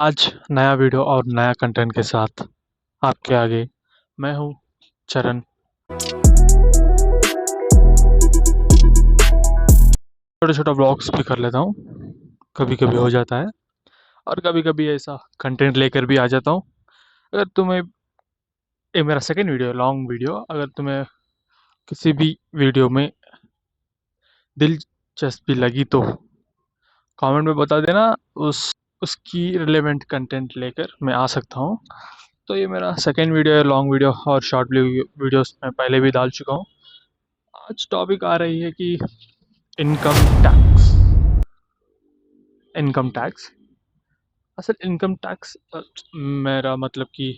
आज नया वीडियो और नया कंटेंट के साथ आपके आगे मैं हूँ चरण। छोटा छोटा ब्लॉग्स भी कर लेता हूँ, कभी कभी हो जाता है, और कभी कभी ऐसा कंटेंट लेकर भी आ जाता हूँ। अगर तुम्हें ये मेरा सेकंड वीडियो है, लॉन्ग वीडियो, अगर तुम्हें किसी भी वीडियो में दिलचस्पी लगी तो कमेंट में बता देना। उसकी रिलेवेंट कंटेंट लेकर मैं आ सकता हूँ। तो ये मेरा सेकंड वीडियो है, लॉन्ग वीडियो और शॉर्ट वीडियोस मैं पहले भी डाल चुका हूँ। आज टॉपिक आ रही है कि इनकम टैक्स। इनकम टैक्स असल इनकम टैक्स मेरा मतलब कि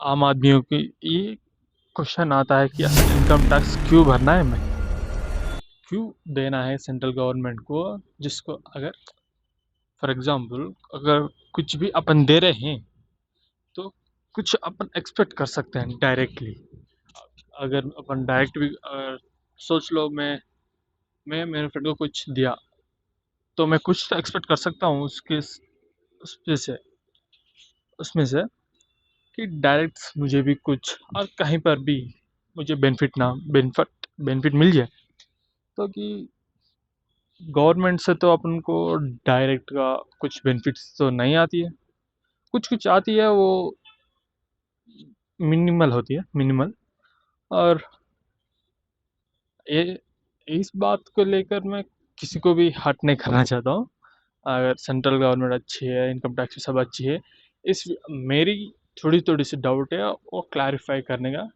आम आदमियों की ये क्वेश्चन आता है कि असल इनकम टैक्स क्यों भरना है, मैं क्यों देना है सेंट्रल गवर्नमेंट को, जिसको अगर फॉर एग्जांपल अगर कुछ भी अपन दे रहे हैं तो कुछ अपन एक्सपेक्ट कर सकते हैं डायरेक्टली। अगर अपन डायरेक्ट भी सोच लो, मैं मेरे फ्रेंड को कुछ दिया तो मैं कुछ तो एक्सपेक्ट कर सकता हूँ उसमें से उसमें से कि डायरेक्ट मुझे भी कुछ और कहीं पर भी मुझे बेनिफिट मिल जाए। तो कि गवर्नमेंट से तो अपन को डायरेक्ट का कुछ बेनिफिट्स तो नहीं आती है, कुछ कुछ आती है, वो मिनिमल होती है, मिनिमल। और ये इस बात को लेकर मैं किसी को भी हर्ट नहीं करना चाहता हूँ। अगर सेंट्रल गवर्नमेंट अच्छी है, इनकम टैक्स सब अच्छी है, इस मेरी थोड़ी थोड़ी सी डाउट है वो क्लैरिफाई करने का।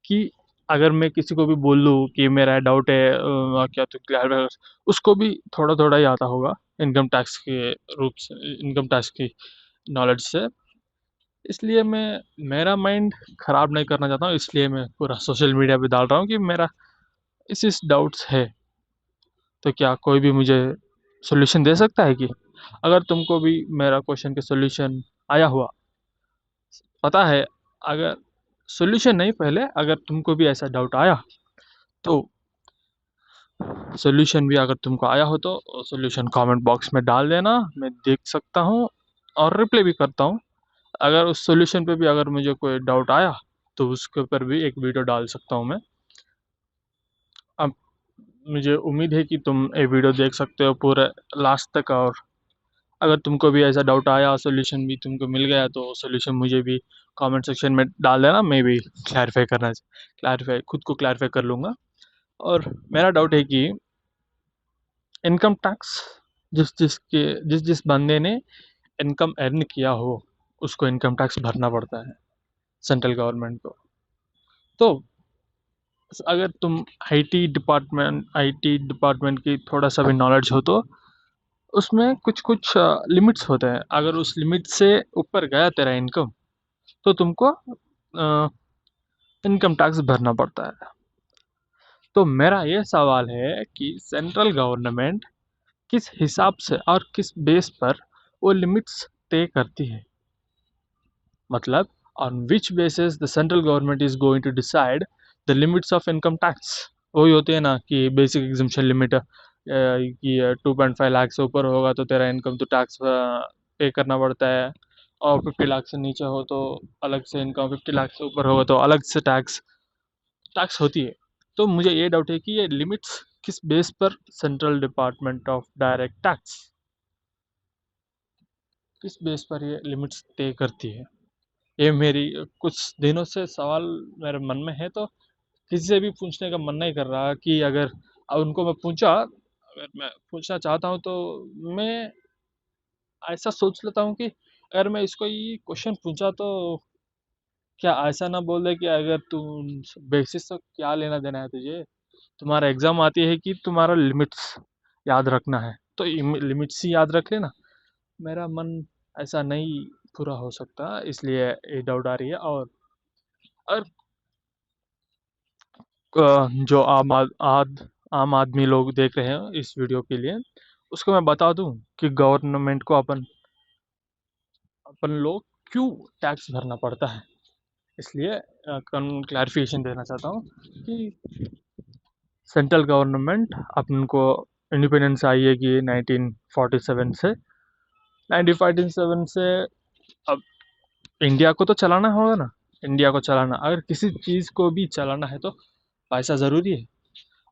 कि अगर मैं किसी को भी बोल दूँ कि मेरा डाउट है, क्या तो क्लैरिफाई, उसको भी थोड़ा थोड़ा ही आता होगा इनकम टैक्स के रूप से, इनकम टैक्स की नॉलेज से। इसलिए मैं मेरा माइंड ख़राब नहीं करना चाहता हूँ, इसलिए मैं पूरा सोशल मीडिया पे डाल रहा हूँ कि मेरा इस डाउट्स है। तो क्या कोई भी मुझे सोल्यूशन दे सकता है? कि अगर तुमको भी मेरा क्वेश्चन के सोल्यूशन आया हुआ पता है, अगर सोल्यूशन नहीं, पहले अगर तुमको भी ऐसा डाउट आया तो सोल्यूशन भी अगर तुमको आया हो तो सोल्यूशन कमेंट बॉक्स में डाल देना, मैं देख सकता हूँ और रिप्लाई भी करता हूँ। अगर उस सोल्यूशन पे भी अगर मुझे कोई डाउट आया तो उसके ऊपर भी एक वीडियो डाल सकता हूँ मैं। अब मुझे उम्मीद है कि तुम ये वीडियो देख सकते हो पूरे लास्ट तक, और अगर तुमको भी ऐसा डाउट आया, सोल्यूशन भी तुमको मिल गया, तो सोल्यूशन मुझे भी कमेंट सेक्शन में डाल देना, मैं भी क्लैरिफाई खुद को क्लैरिफाई कर लूँगा। और मेरा डाउट है कि इनकम टैक्स जिस जिस बंदे ने इनकम अर्न किया हो उसको इनकम टैक्स भरना पड़ता है सेंट्रल गवर्नमेंट को। तो अगर तुम आईटी डिपार्टमेंट की थोड़ा सा भी नॉलेज हो तो उसमें कुछ कुछ लिमिट्स होते हैं। अगर उस लिमिट से ऊपर गया तेरा इनकम तो तुमको इनकम टैक्स भरना पड़ता है। तो मेरा ये सवाल है कि सेंट्रल गवर्नमेंट किस हिसाब से और किस बेस पर वो लिमिट्स तय करती है, मतलब on which basis the central government is going to decide the limits of income tax. वही होती है ना कि बेसिक एग्जम्पशन लिमिट कि 2.5 लाख से ऊपर होगा तो तेरा इनकम तो टैक्स पे करना पड़ता है, और 50 लाख से नीचे हो तो अलग से इनकम, 50 लाख से ऊपर होगा तो अलग से टैक्स टैक्स होती है। तो मुझे ये डाउट है कि ये लिमिट्स किस बेस पर central department of direct tax किस बेस पर ये लिमिट्स तय करती है। ये मेरी कुछ दिनों से सवाल मेरे मन में है, तो किसी से भी पूछने का मन नहीं कर रहा कि अगर उनको मैं पूछा, अगर मैं पूछना चाहता हूँ तो मैं ऐसा सोच लेता हूँ कि अगर मैं इसको ये क्वेश्चन पूछा तो क्या ऐसा ना बोल दे कि अगर तुम बेसिस तो क्या लेना देना है तुझे, तुम्हारा एग्जाम आती है कि तुम्हारा लिमिट्स याद रखना है तो लिमिट्स ही याद रख लेना। मेरा मन ऐसा नहीं पूरा हो सकता, इसलिए ये डाउट आ रही है। और जो आम आदमी लोग देख रहे हैं इस वीडियो के लिए, उसको मैं बता दूं कि गवर्नमेंट को अपन लोग क्यों टैक्स भरना पड़ता है। इसलिए क्लैरिफिकेशन देना चाहता हूँ कि सेंट्रल गवर्नमेंट अपन को इंडिपेंडेंस आई है कि 1947 से, 1947 से अब इंडिया को तो चलाना होगा ना। इंडिया को चलाना, अगर किसी चीज़ को भी चलाना है तो पैसा ज़रूरी है।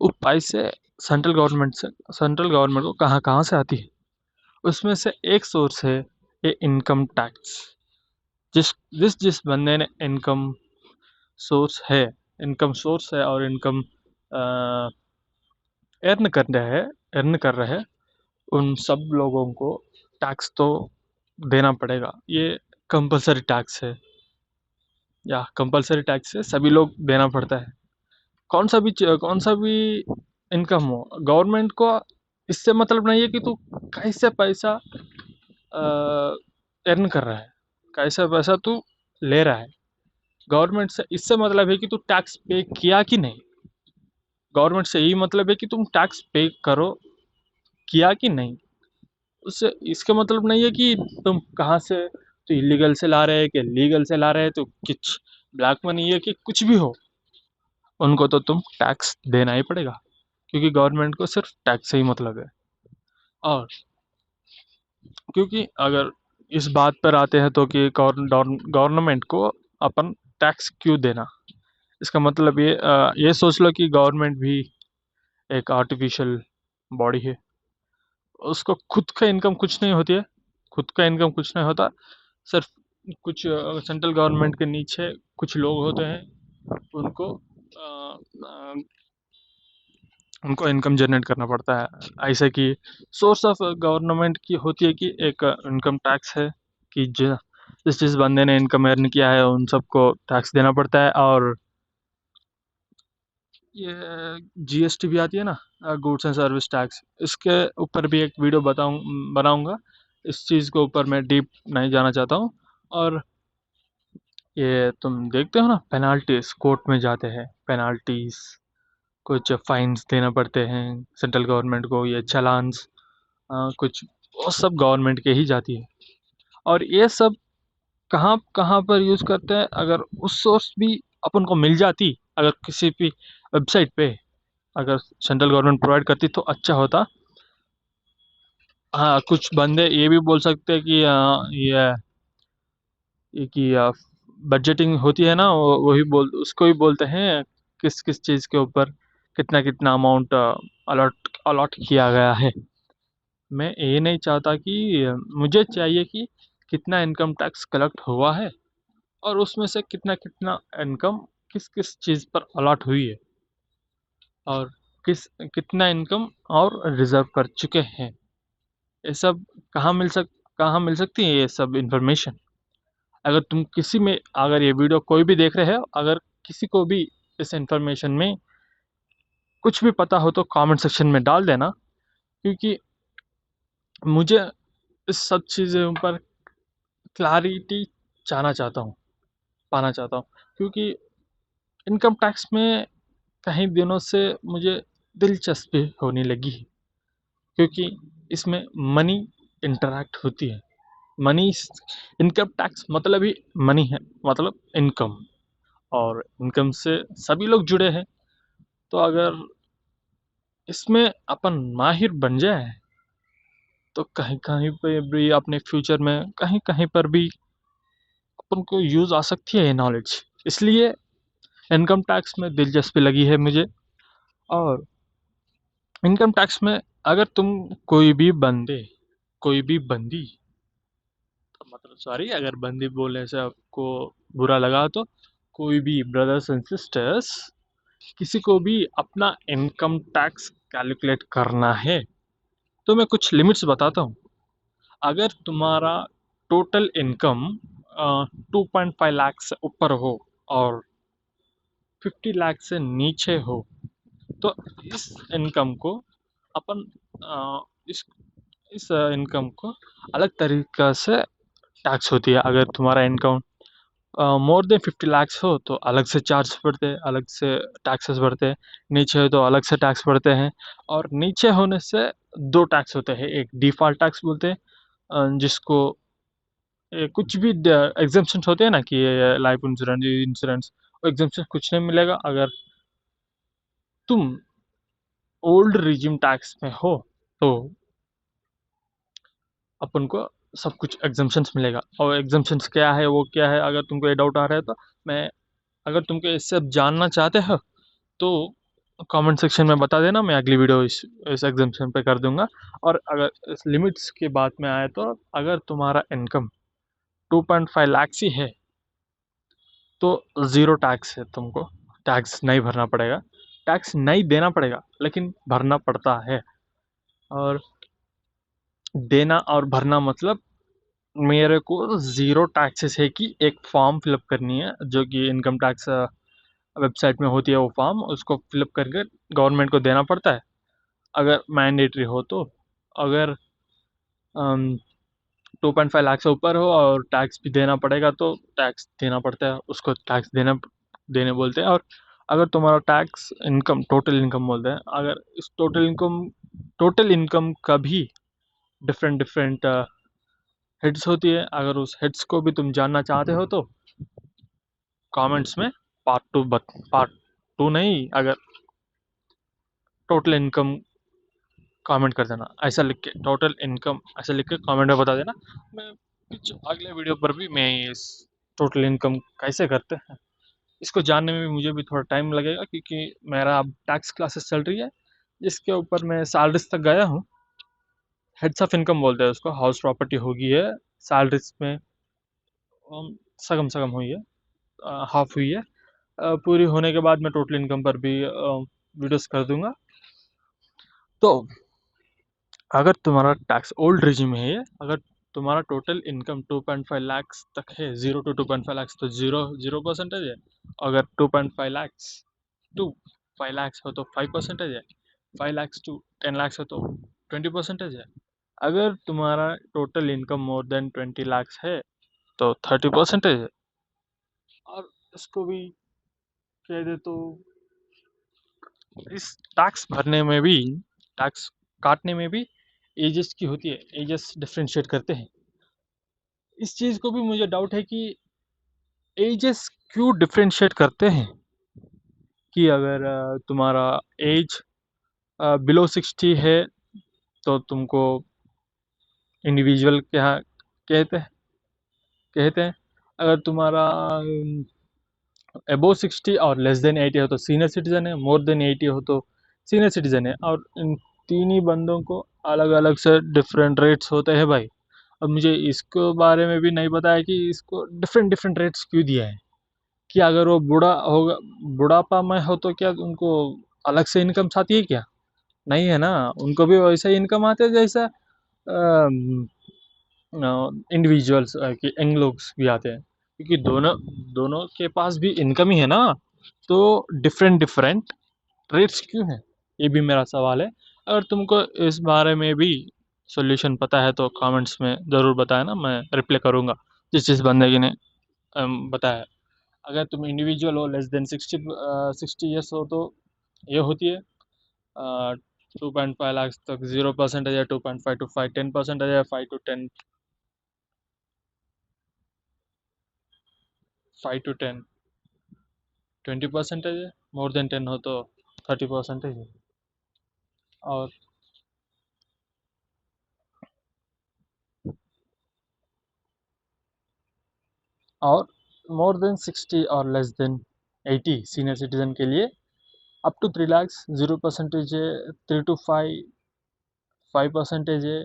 वो पैसे सेंट्रल गवर्नमेंट को कहाँ कहाँ से आती है। उसमें से एक सोर्स है ये इनकम टैक्स। जिस जिस जिस बंदे ने सोर्स है इनकम सोर्स है और इनकम अर्न कर रहे हैं अर्न कर रहे हैं, उन सब लोगों को टैक्स तो देना पड़ेगा। ये कंपलसरी टैक्स है, या कंपलसरी टैक्स है, सभी लोग देना पड़ता है। कौन सा भी इनकम हो, गवर्नमेंट को इससे मतलब नहीं है कि तू कैसे पैसा अर्न कर रहा है, कैसे पैसा तू ले रहा है। गवर्नमेंट से इससे मतलब है कि तू टैक्स पे किया कि नहीं। गवर्नमेंट से यही मतलब है कि तुम टैक्स पे करो, किया कि नहीं। उससे इसका मतलब नहीं है कि तुम कहाँ से, तो इलीगल से ला रहे हैं कि लीगल से ला रहे हैं, तो कुछ ब्लैक मनी है कि कुछ भी हो, उनको तो तुम टैक्स देना ही पड़ेगा, क्योंकि गवर्नमेंट को सिर्फ टैक्स से ही मतलब है। और क्योंकि अगर इस बात पर आते हैं तो कि गवर्नमेंट को अपन टैक्स क्यों देना, इसका मतलब ये सोच लो कि गवर्नमेंट भी एक आर्टिफिशियल बॉडी है। उसको खुद का इनकम कुछ नहीं होती है, खुद का इनकम कुछ नहीं होता। सिर्फ कुछ सेंट्रल गवर्नमेंट के नीचे कुछ लोग होते हैं, उनको अ, अ, उनको इनकम जनरेट करना पड़ता है। ऐसे कि सोर्स ऑफ गवर्नमेंट की होती है कि एक इनकम टैक्स है, कि जिस जिस बंदे ने इनकम अर्न किया है उन सबको टैक्स देना पड़ता है। और ये जीएसटी भी आती है ना, गुड्स एंड सर्विस टैक्स, इसके ऊपर भी एक वीडियो बनाऊंगा। इस चीज़ के ऊपर मैं डीप नहीं जाना चाहता हूँ। और ये तुम देखते हो ना, पेनाल्टीज कोर्ट में जाते हैं, पेनाल्टीज कुछ फाइन्स देना पड़ते हैं सेंट्रल गवर्नमेंट को, ये चालान्स कुछ, वो सब गवर्नमेंट के ही जाती है। और ये सब कहाँ कहाँ पर यूज़ करते हैं, अगर उस सोर्स भी अपन को मिल जाती, अगर किसी भी वेबसाइट पे अगर सेंट्रल गवर्नमेंट प्रोवाइड करती तो अच्छा होता। हाँ, कुछ बंदे ये भी बोल सकते हैं कि ये कि बजटिंग होती है ना, वही बोल उसको ही बोलते हैं, किस किस चीज़ के ऊपर कितना कितना अमाउंट अलॉट अलॉट किया गया है। मैं ये नहीं चाहता कि मुझे चाहिए कि कितना इनकम टैक्स कलेक्ट हुआ है, और उसमें से कितना कितना इनकम किस किस चीज़ पर अलॉट हुई है, और कितना इनकम और रिजर्व कर चुके हैं। ये सब कहाँ मिल सक कहाँ मिल सकती है ये सब इंफॉर्मेशन। अगर तुम किसी में, अगर ये वीडियो कोई भी देख रहे हो, अगर किसी को भी इस इंफॉर्मेशन में कुछ भी पता हो तो कमेंट सेक्शन में डाल देना, क्योंकि मुझे इस सब चीज़ों पर क्लैरिटी चाहना चाहता हूँ पाना चाहता हूँ। क्योंकि इनकम टैक्स में कई दिनों से मुझे दिलचस्पी होने लगी है, क्योंकि इसमें मनी इंटरैक्ट होती है। मनी, इनकम टैक्स मतलब ही मनी है, मतलब इनकम, और इनकम से सभी लोग जुड़े हैं। तो अगर इसमें अपन माहिर बन जाए तो कहीं कहीं पे भी अपने फ्यूचर में कहीं कहीं पर भी अपन को यूज़ आ सकती है ये नॉलेज। इसलिए इनकम टैक्स में दिलचस्पी लगी है मुझे। और इनकम टैक्स में अगर तुम कोई भी बंदे, कोई भी बंदी, मतलब सॉरी अगर बंदी बोलने से आपको बुरा लगा तो, कोई भी ब्रदर्स एंड सिस्टर्स, किसी को भी अपना इनकम टैक्स कैलकुलेट करना है तो मैं कुछ लिमिट्स बताता हूँ। अगर तुम्हारा टोटल इनकम 2.5 लाख से ऊपर हो और 50 लाख से नीचे हो, तो इस इनकम को अपन इस इनकम को अलग तरीक़ा से टैक्स होती है। अगर तुम्हारा इनकम मोर देन 50 लाख हो तो अलग से चार्ज पड़ते हैं, अलग से टैक्सेस बढ़ते हैं। नीचे हो तो अलग से टैक्स पड़ते हैं। और नीचे होने से दो टैक्स होते हैं, एक डिफ़ॉल्ट टैक्स बोलते हैं, जिसको कुछ भी एग्जेम्पशन होते हैं ना, कि लाइफ इंश्योरेंस, इंश्योरेंस, वो एग्जेम्पशन कुछ नहीं मिलेगा अगर तुम ओल्ड रिजिम टैक्स में हो, तो अपन को सब कुछ एग्जम्पशंस मिलेगा। और एग्जम्पशंस क्या है, वो क्या है, अगर तुमको ये डाउट आ रहा है तो मैं, अगर तुमको इससे अब जानना चाहते हो तो कमेंट सेक्शन में बता देना, मैं अगली वीडियो इस एग्जाम्पशन पे कर दूंगा। और अगर इस लिमिट्स की बात में आए तो अगर तुम्हारा इनकम 2.5 लाख ही है तो ज़ीरो टैक्स है, तुमको टैक्स नहीं भरना पड़ेगा, टैक्स नहीं देना पड़ेगा लेकिन भरना पड़ता है। और देना और भरना मतलब मेरे को ज़ीरो टैक्सेस है कि एक फॉर्म फिलअप करनी है जो कि इनकम टैक्स वेबसाइट में होती है, वो फॉर्म उसको फिलअप करके गवर्नमेंट को देना पड़ता है अगर मैंडेटरी हो तो। अगर 2.5 लाख से ऊपर हो और टैक्स भी देना पड़ेगा तो टैक्स देना पड़ता है, उसको टैक्स देना देने बोलते हैं। और अगर तुम्हारा टैक्स इनकम टोटल इनकम बोलते हैं, अगर इस टोटल इनकम का भी डिफरेंट डिफरेंट हेड्स होती है, अगर उस हेड्स को भी तुम जानना चाहते हो तो कमेंट्स में पार्ट 2 नहीं, अगर टोटल इनकम कमेंट कर देना, ऐसा लिख के टोटल इनकम ऐसा लिख के कमेंट में बता देना। मैं कुछ अगले वीडियो पर भी मैं इस टोटल इनकम कैसे करते हैं इसको जानने में भी मुझे भी थोड़ा टाइम लगेगा, क्योंकि मेरा अब टैक्स क्लासेस चल रही है जिसके ऊपर मैं सैलरीज तक गया हूँ। हेड्स ऑफ इनकम बोलते हैं उसको, हाउस प्रॉपर्टी होगी है, सैलरीज में सगम सगम हुई है, हाफ हुई है। पूरी होने के बाद मैं टोटल इनकम पर भी वीडियोस कर दूंगा। तो अगर तुम्हारा टैक्स ओल्ड रिजिम है, अगर तुम्हारा टोटल इनकम 2.5 लाख तक है, 0 to 2.5 लाख तो 0% है। अगर 2.5 लाख टू 5 लाख हो तो 5% है, 5 लाख to 10 लाख हो तो 20% है। अगर तुम्हारा total income more than 20 lakh है तो 30% है। और इसको भी कह दे तो इस टैक्स भरने में भी, टैक्स काटने में भी एजेस की होती है, एजेस डिफ्रेंशिएट करते हैं। इस चीज़ को भी मुझे डाउट है कि एजेस क्यों डिफ्रेंशिएट करते हैं, कि अगर तुम्हारा एज बिलो 60 है तो तुमको इंडिविजुअल क्या कहते हैं, अगर तुम्हारा अबोव 60 और लेस देन 80 हो तो सीनियर सिटीजन है, मोर देन 80 हो तो सीनियर सिटीजन है। और इन तीन ही बंदों को अलग अलग से डिफरेंट रेट्स होते हैं भाई। अब मुझे इसको बारे में भी नहीं पता है कि इसको डिफरेंट डिफरेंट रेट्स क्यों दिया है, कि अगर वो बूढ़ा होगा, बुढ़ापा में हो तो क्या उनको अलग से इनकम आती है क्या? नहीं है ना, उनको भी वैसा ही इनकम आते है जैसा इंडिविजुअल्स के यंग लोग भी आते हैं, क्योंकि दोनों दोनों के पास भी इनकम ही है ना। तो डिफरेंट डिफरेंट रेट्स क्यों हैं, ये भी मेरा सवाल है। अगर तुमको इस बारे में भी सॉल्यूशन पता है तो कमेंट्स में ज़रूर बताया ना, मैं रिप्लाई करूँगा जिस जिस बंदे की ने बताया। अगर तुम इंडिविजुअल हो, लेस देन 60 ईयर्स हो तो ये होती है 2.5 लाख तक 0% है, 2.5 to 5 10% है, 5 to 10 20% है, मोर देन 10 हो तो 30% है। और मोर देन 60 और लेस देन 80 सीनियर सिटीजन के लिए अप टू 3 लाख 0% है, 3 to 5 5% है,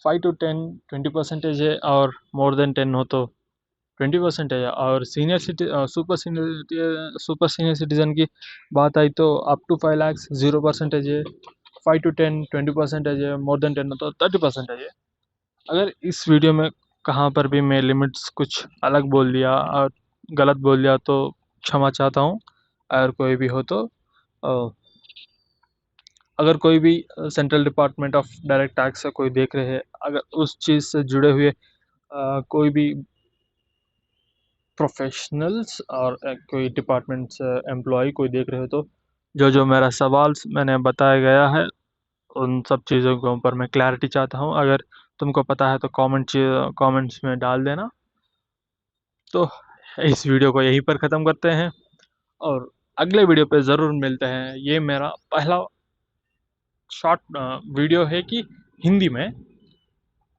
5 to 10 20% है, और मोर देन 10 हो तो 20% है। और सुपर सीनियर सिटीजन की बात आई तो अप टू 5 लाख 0% है, 5 to 10 20% है, मोर देन 10 हो तो 30% है। अगर इस वीडियो में कहाँ पर भी मैं लिमिट्स कुछ अलग बोल दिया और गलत बोल दिया तो क्षमा चाहता हूँ। अगर कोई भी हो तो अ, अगर कोई भी central department of direct tax से कोई देख रहे हैं, अगर उस चीज़ से जुड़े हुए कोई भी प्रोफेशनल्स और कोई डिपार्टमेंट से एम्प्लॉय कोई देख रहे हो तो जो जो मेरा सवाल मैंने बताया गया है उन सब चीज़ों के ऊपर मैं क्लैरिटी चाहता हूँ। अगर तुमको पता है तो कमेंट्स में डाल देना। तो इस वीडियो को यहीं पर ख़त्म करते हैं और अगले वीडियो पे ज़रूर मिलते हैं। ये मेरा पहला शॉर्ट वीडियो है कि हिंदी में,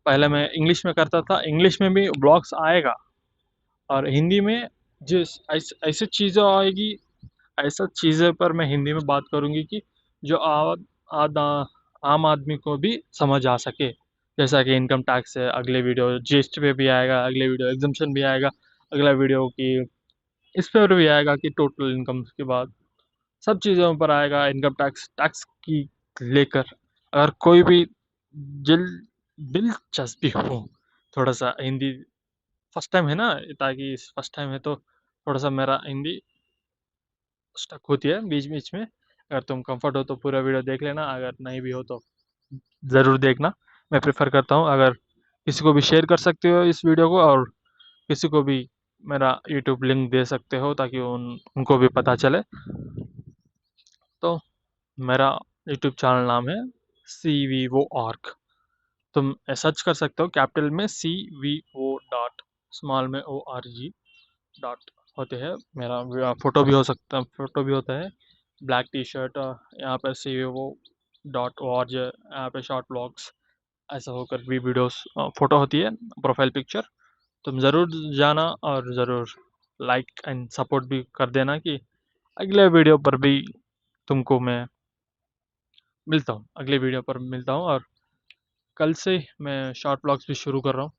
पहले मैं इंग्लिश में करता था, इंग्लिश में भी ब्लॉग्स आएगा, और हिंदी में जिस ऐसे चीज़ें आएगी, ऐसा चीज़ें पर मैं हिंदी में बात करूँगी कि जो आदा आम आदमी को भी समझ आ सके। जैसा कि इनकम टैक्स है, अगले वीडियो जीएसटी पे भी आएगा, अगले वीडियो एग्जम्पशन भी आएगा, अगला वीडियो की इस पर भी आएगा कि टोटल इनकम के बाद सब चीज़ों पर आएगा, इनकम टैक्स टैक्स की लेकर। अगर कोई भी दिल दिलचस्पी हो, थोड़ा सा हिंदी फर्स्ट टाइम है ना, ताकि फर्स्ट टाइम है तो थोड़ा सा मेरा हिंदी स्टक होती है बीच बीच में। अगर तुम कंफर्ट हो तो पूरा वीडियो देख लेना, अगर नहीं भी हो तो ज़रूर देखना। मैं प्रेफर करता हूँ, अगर किसी को भी शेयर कर सकते हो इस वीडियो को, और किसी को भी मेरा यूट्यूब लिंक दे सकते हो ताकि उनको भी पता चले। तो मेरा यूट्यूब चैनल नाम है CVO तुम सर्च कर सकते हो कैपिटल में CVO डॉट स्मॉल में ORG डॉट होते हैं। मेरा फोटो भी हो सकता, फोटो भी होता है, ब्लैक टी शर्ट, यहाँ पर CVO डॉट ORG, यहाँ पे शॉर्ट ब्लॉग्स ऐसा होकर भी वीडियोस फोटो होती है, प्रोफाइल पिक्चर। तुम ज़रूर जाना और ज़रूर लाइक एंड सपोर्ट भी कर देना कि अगले वीडियो पर भी तुमको मैं मिलता हूँ, अगले वीडियो पर मिलता हूँ। और कल से मैं शॉर्ट ब्लॉग्स भी शुरू कर रहा हूँ।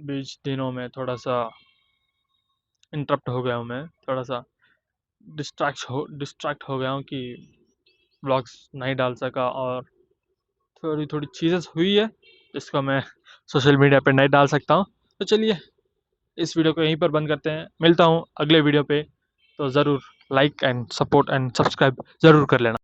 बीच दिनों में थोड़ा सा इंटरप्ट हो गया हूँ, मैं थोड़ा सा डिस्ट्रैक्ट हो गया हूँ कि ब्लॉग्स नहीं डाल सका, और थोड़ी थोड़ी चीज़ें हुई है जिसको मैं सोशल मीडिया पे नहीं डाल सकता हूँ। तो चलिए इस वीडियो को यहीं पर बंद करते हैं, मिलता हूँ अगले वीडियो पे। तो ज़रूर like and support and subscribe ज़रूर कर लेना।